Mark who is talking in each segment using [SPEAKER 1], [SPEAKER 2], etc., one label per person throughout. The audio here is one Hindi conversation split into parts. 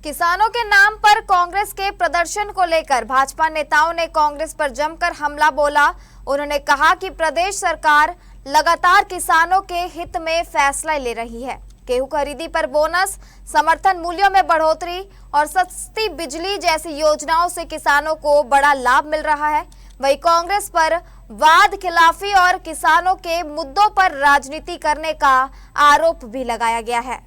[SPEAKER 1] किसानों के नाम पर कांग्रेस के प्रदर्शन को लेकर भाजपा नेताओं ने कांग्रेस पर जमकर हमला बोला। उन्होंने कहा कि प्रदेश सरकार लगातार किसानों के हित में फैसला ले रही है। गेहूं खरीदी पर बोनस, समर्थन मूल्यों में बढ़ोतरी और सस्ती बिजली जैसी योजनाओं से किसानों को बड़ा लाभ मिल रहा है। वहीं कांग्रेस पर वाद खिलाफी और किसानों के मुद्दों पर राजनीति करने का आरोप भी लगाया गया है।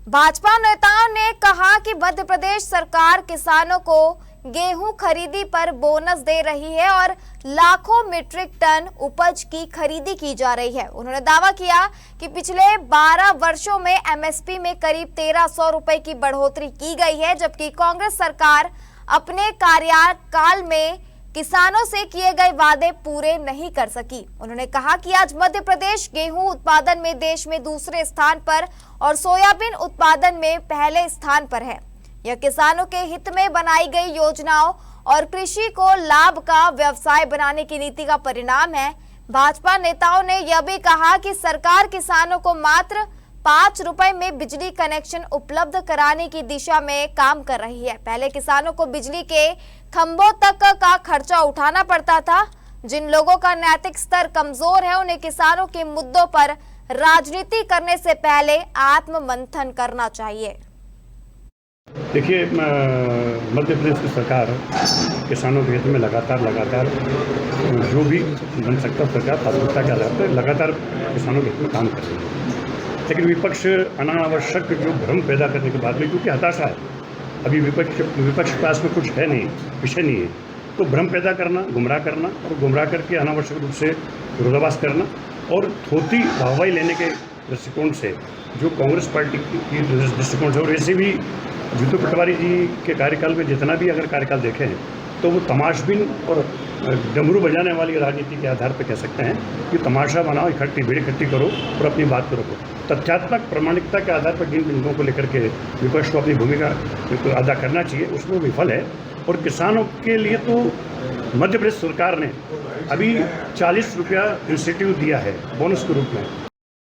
[SPEAKER 1] भाजपा नेताओं ने कहा कि मध्य प्रदेश सरकार किसानों को गेहूं खरीदी पर बोनस दे रही है और लाखों मीट्रिक टन उपज की खरीदी की जा रही है। उन्होंने दावा किया कि पिछले 12 वर्षों में एमएसपी में करीब 1300 रुपए की बढ़ोतरी की गई है, जबकि कांग्रेस सरकार अपने कार्यकाल में किसानों से किए गए वादे पूरे नहीं कर सकी। उन्होंने कहा कि आज मध्य प्रदेश गेहूं उत्पादन में देश में दूसरे स्थान पर और सोयाबीन उत्पादन में पहले स्थान पर है। यह किसानों के हित में बनाई गई योजनाओं और कृषि को लाभ का व्यवसाय बनाने की नीति का परिणाम है। भाजपा नेताओं ने यह भी कहा कि सरकार किसानों को मात्र 5 रुपए में बिजली कनेक्शन उपलब्ध कराने की दिशा में काम कर रही है। पहले किसानों को बिजली के खंभों तक का खर्चा उठाना पड़ता था। जिन लोगों का नैतिक स्तर कमजोर है, उन्हें किसानों के मुद्दों पर राजनीति करने से पहले आत्ममंथन करना चाहिए।
[SPEAKER 2] देखिए, मध्य प्रदेश की सरकार किसानों के हित में लगातार जो भी बन सकता सरकार प्राथमिकता के आधार पर लगातार किसानों के हित में काम कर रही है। लेकिन विपक्ष अनावश्यक जो भ्रम पैदा करने के बाद में, क्योंकि हताशा है, अभी विपक्ष के पास में कुछ है नहीं, विषय नहीं है, तो भ्रम पैदा करना, गुमराह करना और गुमराह करके अनावश्यक रूप से विरोधाभास करना और थोती वाहवाही लेने के दृष्टिकोण से जो कांग्रेस पार्टी की दृष्टिकोण से, और ऐसे भी जीतू पटवारी जी के कार्यकाल में जितना भी अगर कार्यकाल देखे हैं तो वो तमाशबीन और डमरू बजाने वाली राजनीति के आधार पर कह सकते हैं कि तमाशा बनाओ, भीड़ इकट्ठी करो और अपनी बात को रखो। तथ्यात्मक प्रामाणिकता के आधार पर जिन बिंदुओं को लेकर के विपक्ष को अपनी भूमिका अदा करना चाहिए उसमें विफल है। और किसानों के लिए तो मध्य प्रदेश सरकार ने अभी 40 रुपया इंसेंटिव दिया है बोनस के रूप में।